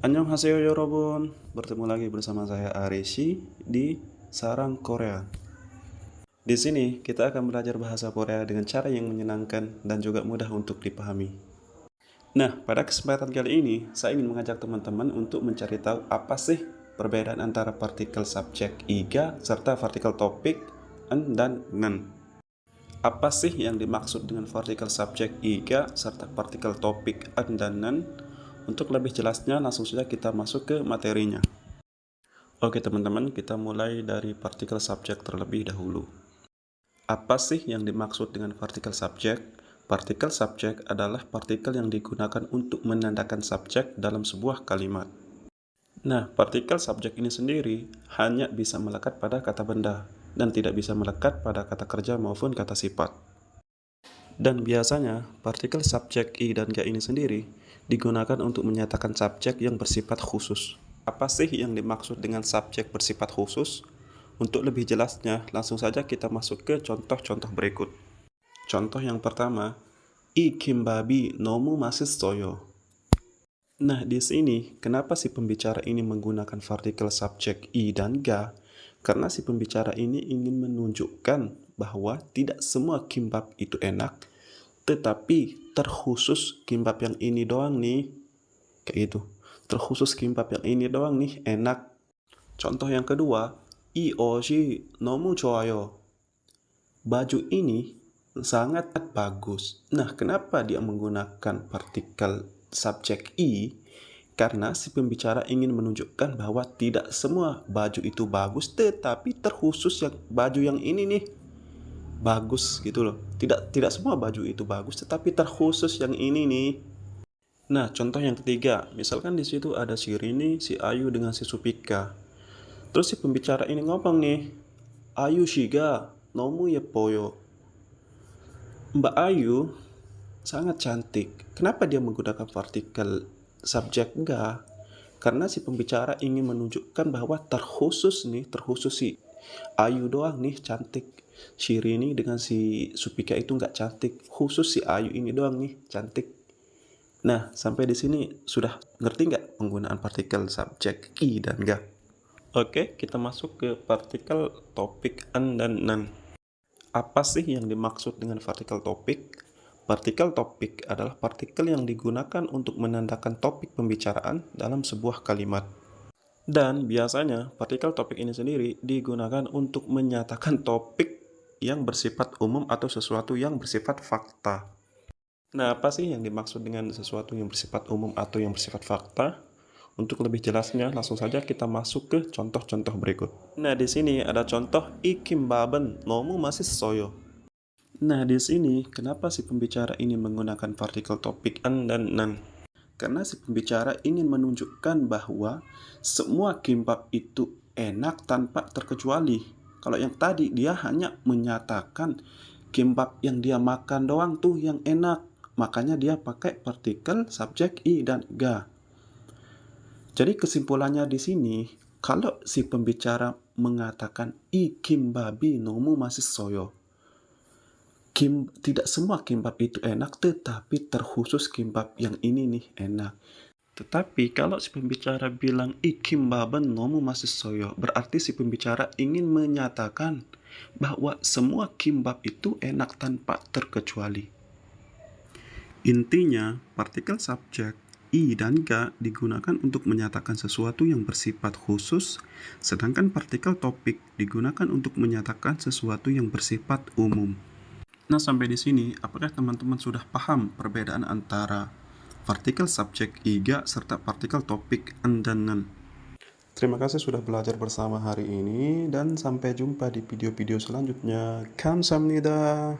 Annyeonghaseyo yorobun, bertemu lagi bersama saya Arishi di Sarang Korea. Di sini kita akan belajar bahasa Korea dengan cara yang menyenangkan dan juga mudah untuk dipahami. Nah, pada kesempatan kali ini saya ingin mengajak teman-teman untuk mencari tahu apa sih perbedaan antara partikel subjek iga serta partikel topik en dan ngen. Apa sih yang dimaksud dengan partikel subjek iga serta partikel topik en dan nen? Untuk lebih jelasnya, langsung saja kita masuk ke materinya. Oke teman-teman, kita mulai dari partikel subjek terlebih dahulu. Apa sih yang dimaksud dengan partikel subjek? Partikel subjek adalah partikel yang digunakan untuk menandakan subjek dalam sebuah kalimat. Nah, partikel subjek ini sendiri hanya bisa melekat pada kata benda dan tidak bisa melekat pada kata kerja maupun kata sifat. Dan biasanya, partikel subjek i dan ga ini sendiri digunakan untuk menyatakan subjek yang bersifat khusus. Apa sih yang dimaksud dengan subjek bersifat khusus? Untuk lebih jelasnya, langsung saja kita masuk ke contoh-contoh berikut. Contoh yang pertama, 이 김밥이 너무 맛있어요. Nah, di sini, kenapa si pembicara ini menggunakan partikel subjek i dan ga? Karena si pembicara ini ingin menunjukkan bahwa tidak semua kimbap itu enak, tetapi terkhusus kimbap yang ini doang nih. Kayak itu. Terkhusus kimbap yang ini doang nih enak. Contoh yang kedua, 이 옷이 너무 좋아요. Baju ini sangat bagus. Nah, kenapa dia menggunakan partikel subjek i? Karena si pembicara ingin menunjukkan bahwa tidak semua baju itu bagus, tetapi terkhusus yang baju yang ini nih bagus gitu loh. Tidak semua baju itu bagus, tetapi terkhusus yang ini nih. Nah, contoh yang ketiga, misalkan di situ ada si Rini, si Ayu dengan si Supika. Terus si pembicara ini ngomong nih, Ayu shiga nomu yepoyo. Mbak Ayu sangat cantik. Kenapa dia menggunakan partikel subjek ga? Karena si pembicara ingin menunjukkan bahwa terkhusus si Ayu doang nih cantik. Si Rini dengan si Supika itu nggak cantik. Khusus si Ayu ini doang nih cantik. Nah, sampai di sini sudah ngerti nggak penggunaan partikel subjek i dan ga? Oke, kita masuk ke partikel topik en dan nen. Apa sih yang dimaksud dengan partikel topik? Partikel topik adalah partikel yang digunakan untuk menandakan topik pembicaraan dalam sebuah kalimat. Dan biasanya partikel topik ini sendiri digunakan untuk menyatakan topik yang bersifat umum atau sesuatu yang bersifat fakta. Nah, apa sih yang dimaksud dengan sesuatu yang bersifat umum atau yang bersifat fakta? Untuk lebih jelasnya, langsung saja kita masuk ke contoh-contoh berikut. Nah, di sini ada contoh ikimbaben nomu masih soyo. Nah, di sini kenapa si pembicara ini menggunakan partikel topik en dan nen? Karena si pembicara ingin menunjukkan bahwa semua kimbap itu enak tanpa terkecuali. Kalau yang tadi dia hanya menyatakan kimbap yang dia makan doang tuh yang enak. Makanya dia pakai partikel subjek i dan ga. Jadi kesimpulannya di sini, kalau si pembicara mengatakan 이 김밥이 너무 맛있어요. Tidak semua kimbap itu enak, tetapi terkhusus kimbap yang ini nih enak. Tetapi kalau si pembicara bilang 이 김밥은 너무 맛있어요, berarti si pembicara ingin menyatakan bahwa semua kimbap itu enak tanpa terkecuali. Intinya, partikel subjek i dan ga digunakan untuk menyatakan sesuatu yang bersifat khusus, sedangkan partikel topik digunakan untuk menyatakan sesuatu yang bersifat umum. Nah, sampai di sini, apakah teman-teman sudah paham perbedaan antara partikel subjek i ga serta partikel topik en dan nen? Terima kasih sudah belajar bersama hari ini, dan sampai jumpa di video-video selanjutnya. Kamsahamnida.